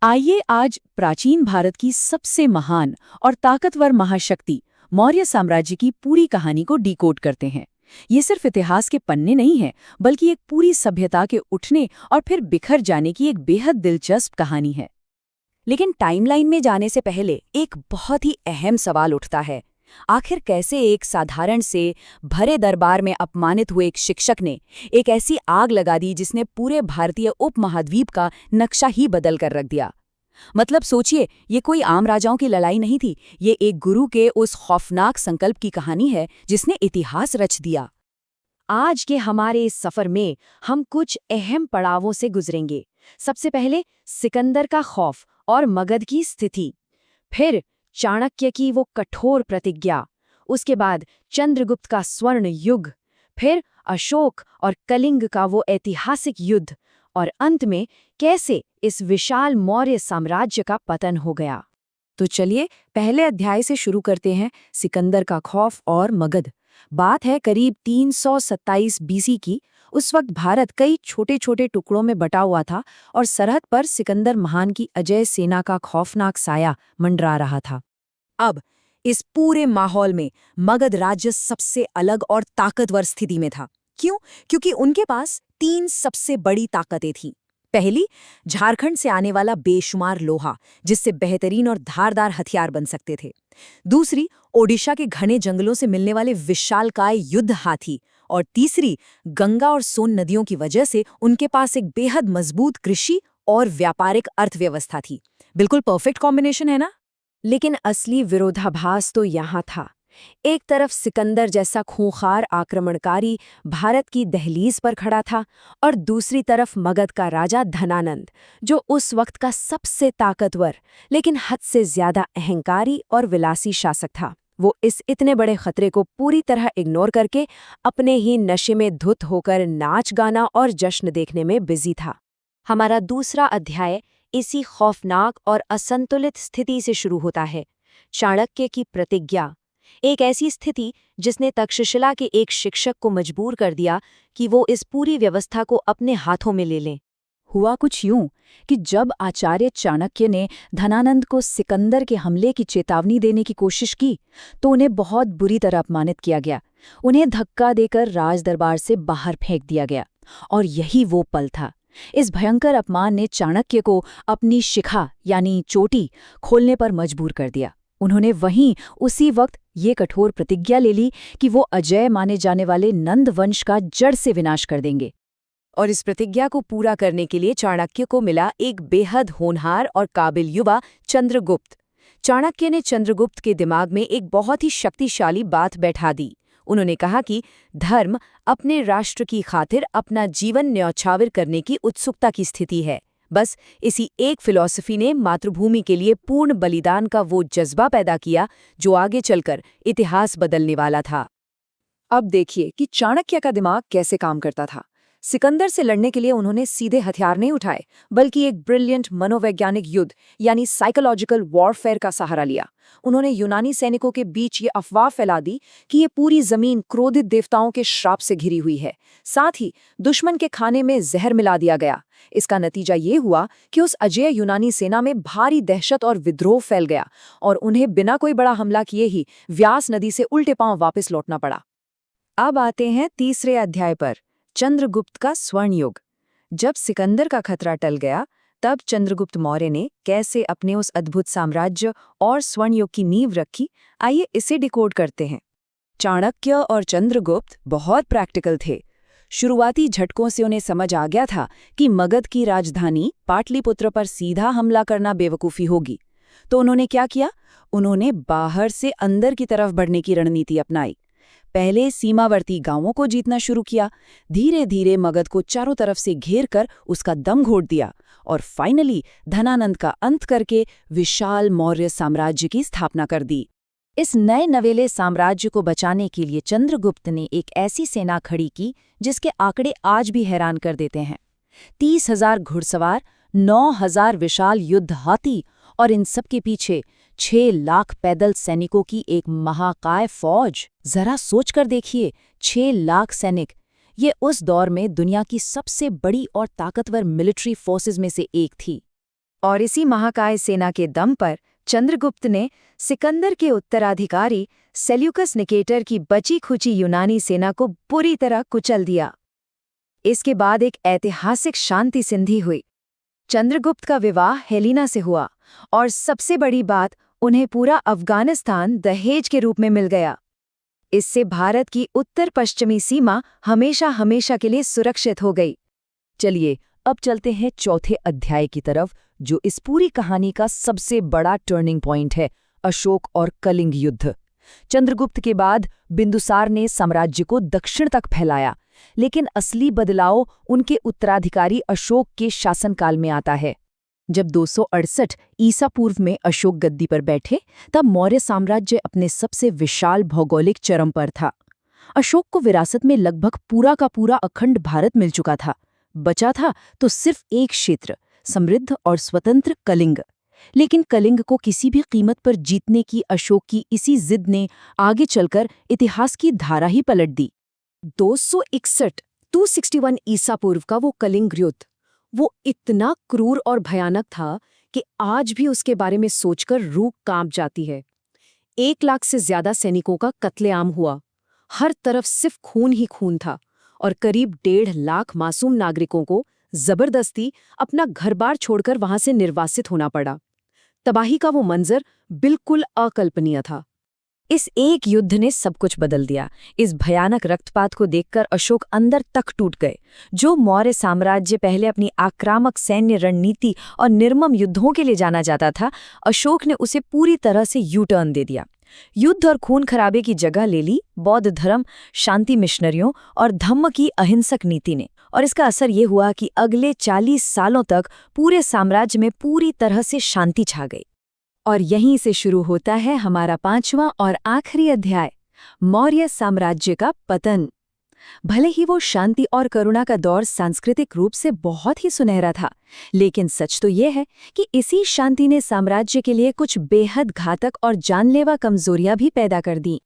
आइए आज प्राचीन भारत की सबसे महान और ताकतवर महाशक्ति मौर्य साम्राज्य की पूरी कहानी को डिकोड करते हैं। ये सिर्फ इतिहास के पन्ने नहीं हैं, बल्कि एक पूरी सभ्यता के उठने और फिर बिखर जाने की एक बेहद दिलचस्प कहानी है। लेकिन टाइमलाइन में जाने से पहले एक बहुत ही अहम सवाल उठता है। आखिर कैसे एक साधारण से भरे दरबार में अपमानित हुए एक शिक्षक ने एक ऐसी आग लगा दी जिसने पूरे भारतीय उपमहाद्वीप का नक्शा ही बदल कर रख दिया। मतलब सोचिए, ये कोई आम राजाओं की लड़ाई नहीं थी, ये एक गुरु के उस खौफनाक संकल्प की कहानी है जिसने इतिहास रच दिया। आज के हमारे इस सफर में हम कुछ अहम पड़ावों से गुजरेंगे। सबसे पहले सिकंदर का खौफ और मगध की स्थिति, फिर चाणक्य की वो कठोर प्रतिज्ञा, उसके बाद चंद्रगुप्त का स्वर्ण युग, फिर अशोक और कलिंग का वो ऐतिहासिक युद्ध, और अंत में कैसे इस विशाल मौर्य साम्राज्य का पतन हो गया। तो चलिए पहले अध्याय से शुरू करते हैं, सिकंदर का खौफ और मगध। बात है करीब 327 बीसी की। उस वक्त भारत कई छोटे छोटे टुकड़ों में बटा हुआ था और सरहद पर सिकंदर महान की अजय सेना का खौफनाक साया मंडरा रहा था। अब इस पूरे माहौल में मगध राज्य सबसे अलग और ताकतवर स्थिति में था। क्यों? क्योंकि उनके पास 3 सबसे बड़ी ताकतें थीं। पहली, झारखंड से आने वाला बेशुमार लोहा, जिससे बेहतरीन और धारदार हथियार बन सकते थे। दूसरी, ओडिशा के घने जंगलों से मिलने वाले विशालकाय युद्ध हाथी। और तीसरी, गंगा और सोन नदियों की वजह से उनके पास एक बेहद मजबूत कृषि और व्यापारिक अर्थव्यवस्था थी। बिल्कुल परफेक्ट कॉम्बिनेशन है ना? लेकिन असली विरोधाभास तो यहाँ था। एक तरफ सिकंदर जैसा खूंखार आक्रमणकारी भारत की दहलीज पर खड़ा था, और दूसरी तरफ मगध का राजा धनानंद, जो उस वक्त का सबसे ताकतवर लेकिन हद से ज्यादा अहंकारी और विलासी शासक था। वो इस इतने बड़े खतरे को पूरी तरह इग्नोर करके अपने ही नशे में धुत होकर नाच गाना और जश्न देखने में बिजी था। हमारा दूसरा अध्याय इसी खौफनाक और असंतुलित स्थिति से शुरू होता है। चाणक्य की प्रतिज्ञा, एक ऐसी स्थिति जिसने तक्षशिला के एक शिक्षक को मजबूर कर दिया कि वो इस पूरी व्यवस्था को अपने हाथों में ले लें। हुआ कुछ यूं कि जब आचार्य चाणक्य ने धनानंद को सिकंदर के हमले की चेतावनी देने की कोशिश की, तो उन्हें बहुत बुरी तरह अपमानित किया गया। उन्हें धक्का देकर राजदरबार से बाहर फेंक दिया गया। और यही वो पल था। इस भयंकर अपमान ने चाणक्य को अपनी शिखा यानी चोटी खोलने पर मजबूर कर दिया। उन्होंने वहीं उसी वक्त ये कठोर प्रतिज्ञा ले ली कि वो अजय माने जाने वाले नंद वंश का जड़ से विनाश कर देंगे। और इस प्रतिज्ञा को पूरा करने के लिए चाणक्य को मिला एक बेहद होनहार और काबिल युवा, चंद्रगुप्त। चाणक्य ने चंद्रगुप्त के दिमाग में एक बहुत ही शक्तिशाली बात बैठा दी। उन्होंने कहा कि धर्म अपने राष्ट्र की खातिर अपना जीवन न्यौछावर करने की उत्सुकता की स्थिति है। बस इसी एक फिलॉसफी ने मातृभूमि के लिए पूर्ण बलिदान का वो जज्बा पैदा किया जो आगे चलकर इतिहास बदलने वाला था। अब देखिए कि चाणक्य का दिमाग कैसे काम करता था। सिकंदर से लड़ने के लिए उन्होंने सीधे हथियार नहीं उठाए, बल्कि एक ब्रिलियंट मनोवैज्ञानिक युद्ध यानी साइकोलॉजिकल वॉरफेयर का सहारा लिया। उन्होंने यूनानी सैनिकों के बीच ये अफवाह फैला दी कि ये पूरी जमीन क्रोधित देवताओं के श्राप से घिरी हुई है। साथ ही दुश्मन के खाने में जहर मिला दिया गया। इसका नतीजा ये हुआ कि उस अजेय यूनानी सेना में भारी दहशत और विद्रोह फैल गया, और उन्हें बिना कोई बड़ा हमला किए ही व्यास नदी से उल्टे पांव वापस लौटना पड़ा। अब आते हैं तीसरे अध्याय पर, चंद्रगुप्त का स्वर्ण युग। जब सिकंदर का खतरा टल गया, तब चंद्रगुप्त मौर्य ने कैसे अपने उस अद्भुत साम्राज्य और स्वर्ण युग की नींव रखी, आइए इसे डिकोड करते हैं। चाणक्य और चंद्रगुप्त बहुत प्रैक्टिकल थे। शुरुआती झटकों से उन्हें समझ आ गया था कि मगध की राजधानी पाटलिपुत्र पर सीधा हमला करना बेवकूफ़ी होगी। तो उन्होंने क्या किया? उन्होंने बाहर से अंदर की तरफ बढ़ने की रणनीति अपनाई। पहले सीमावर्ती गांवों को जीतना शुरू किया, धीरे धीरे मगध को चारों तरफ से घेर कर उसका दम घोट दिया, और फाइनली धनानंद का अंत करके विशाल मौर्य साम्राज्य की स्थापना कर दी। इस नए नवेले साम्राज्य को बचाने के लिए चंद्रगुप्त ने एक ऐसी सेना खड़ी की जिसके आंकड़े आज भी हैरान कर देते हैं। 30,000 घुड़सवार, 9,000 विशाल युद्ध हाथी, और इन सब के पीछे 6 लाख पैदल सैनिकों की एक महाकाय फौज। जरा सोच कर देखिए, 6 लाख सैनिक। ये उस दौर में दुनिया की सबसे बड़ी और ताकतवर मिलिट्री फोर्सेस में से एक थी। और इसी महाकाय सेना के दम पर चंद्रगुप्त ने सिकंदर के उत्तराधिकारी सेल्यूकस निकेटर की बची खुची यूनानी सेना को बुरी तरह कुचल दिया। इसके बाद एक ऐतिहासिक शांति संधि हुई। चंद्रगुप्त का विवाह हेलेना से हुआ और सबसे बड़ी बात, उन्हें पूरा अफगानिस्तान दहेज के रूप में मिल गया। इससे भारत की उत्तर पश्चिमी सीमा हमेशा हमेशा के लिए सुरक्षित हो गई। चलिए अब चलते हैं चौथे अध्याय की तरफ, जो इस पूरी कहानी का सबसे बड़ा टर्निंग पॉइंट है, अशोक और कलिंग युद्ध। चंद्रगुप्त के बाद बिंदुसार ने साम्राज्य को दक्षिण तक फैलाया, लेकिन असली बदलाव उनके उत्तराधिकारी अशोक के शासनकाल में आता है। जब 268 ईसा पूर्व में अशोक गद्दी पर बैठे, तब मौर्य साम्राज्य अपने सबसे विशाल भौगोलिक चरम पर था। अशोक को विरासत में लगभग पूरा का पूरा अखंड भारत मिल चुका था। बचा था तो सिर्फ एक क्षेत्र, समृद्ध और स्वतंत्र कलिंग। लेकिन कलिंग को किसी भी कीमत पर जीतने की अशोक की इसी जिद ने आगे चलकर इतिहास की धारा ही पलट दी। 261 ईसा पूर्व का वो कलिंग युद्ध, वो इतना क्रूर और भयानक था कि आज भी उसके बारे में सोचकर रूह कांप जाती है। 1 लाख से ज्यादा सैनिकों का कत्लेआम हुआ, हर तरफ सिर्फ खून ही खून था, और करीब 1.5 लाख मासूम नागरिकों को जबरदस्ती अपना घर-बार छोड़कर वहां से निर्वासित होना पड़ा। तबाही का वो मंजर बिल्कुल अकल्पनीय था। इस एक युद्ध ने सब कुछ बदल दिया। इस भयानक रक्तपात को देखकर अशोक अंदर तक टूट गए। जो मौर्य साम्राज्य पहले अपनी आक्रामक सैन्य रणनीति और निर्मम युद्धों के लिए जाना जाता था, अशोक ने उसे पूरी तरह से यू टर्न दे दिया। युद्ध और खून खराबे की जगह ले ली बौद्ध धर्म, शांति मिशनरियों और धम्म की अहिंसक नीति ने। और इसका असर ये हुआ कि अगले 40 सालों तक पूरे साम्राज्य में पूरी तरह से शांति छा गई। और यहीं से शुरू होता है हमारा 5वां और आखिरी अध्याय, मौर्य साम्राज्य का पतन। भले ही वो शांति और करुणा का दौर सांस्कृतिक रूप से बहुत ही सुनहरा था, लेकिन सच तो ये है कि इसी शांति ने साम्राज्य के लिए कुछ बेहद घातक और जानलेवा कमजोरियां भी पैदा कर दी।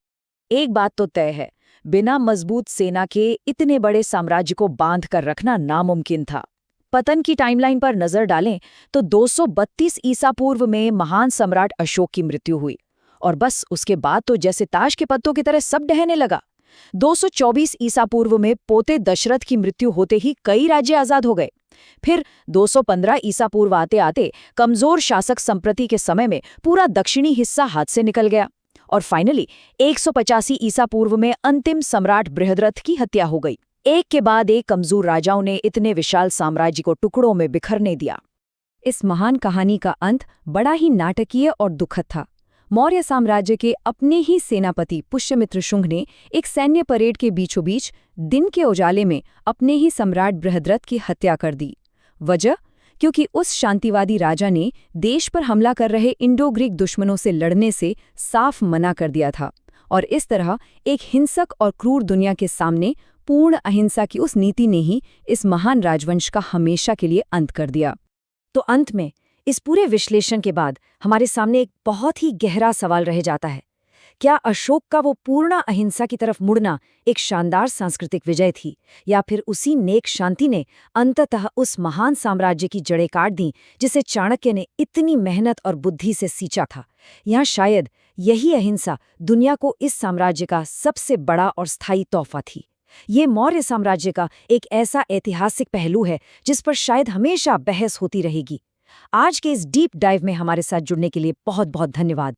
एक बात तो तय है, बिना मजबूत सेना के इतने बड़े साम्राज्य को बांध कर रखना नामुमकिन था। पतन की टाइमलाइन पर नजर डालें तो 232 ईसा पूर्व में महान सम्राट अशोक की मृत्यु हुई, और बस उसके बाद तो जैसे ताश के पत्तों की तरह सब ढहने लगा। 224 ईसा पूर्व में पोते दशरथ की मृत्यु होते ही कई राज्य आजाद हो गए। फिर 215 ईसा पूर्व आते आते कमजोर शासक संप्रति के समय में पूरा दक्षिणी हिस्सा हाथ से निकल गया, और फाइनली 185 ईसा पूर्व में अंतिम सम्राट बृहद्रथ की हत्या हो गई। एक के बाद एक कमजोर राजाओं ने इतने विशाल साम्राज्य को टुकड़ों में बिखरने दिया। इस महान कहानी का अंत बड़ा ही नाटकीय और दुखद था। मौर्य साम्राज्य के अपने ही सेनापति पुष्यमित्र शुंग ने एक सैन्य परेड के बीचों बीच दिन के उजाले में अपने ही सम्राट बृहद्रथ की हत्या कर दी। वजह? क्योंकि उस शांतिवादी राजा ने देश पर हमला कर रहे इंडो ग्रीक दुश्मनों से लड़ने से साफ मना कर दिया था, और इस तरह एक हिंसक और क्रूर दुनिया के सामने पूर्ण अहिंसा की उस नीति ने ही इस महान राजवंश का हमेशा के लिए अंत कर दिया। तो अंत में इस पूरे विश्लेषण के बाद हमारे सामने एक बहुत ही गहरा सवाल रह जाता है, क्या अशोक का वो पूर्ण अहिंसा की तरफ मुड़ना एक शानदार सांस्कृतिक विजय थी, या फिर उसी नेक शांति ने अंततः उस महान साम्राज्य की जड़ें काट दी जिसे चाणक्य ने इतनी मेहनत और बुद्धि से सींचा था? यहाँ शायद यही अहिंसा दुनिया को इस साम्राज्य का सबसे बड़ा और स्थायी तोहफा थी। ये मौर्य साम्राज्य का एक ऐसा ऐतिहासिक पहलू है जिस पर शायद हमेशा बहस होती रहेगी। आज के इस डीप डाइव में हमारे साथ जुड़ने के लिए बहुत बहुत धन्यवाद।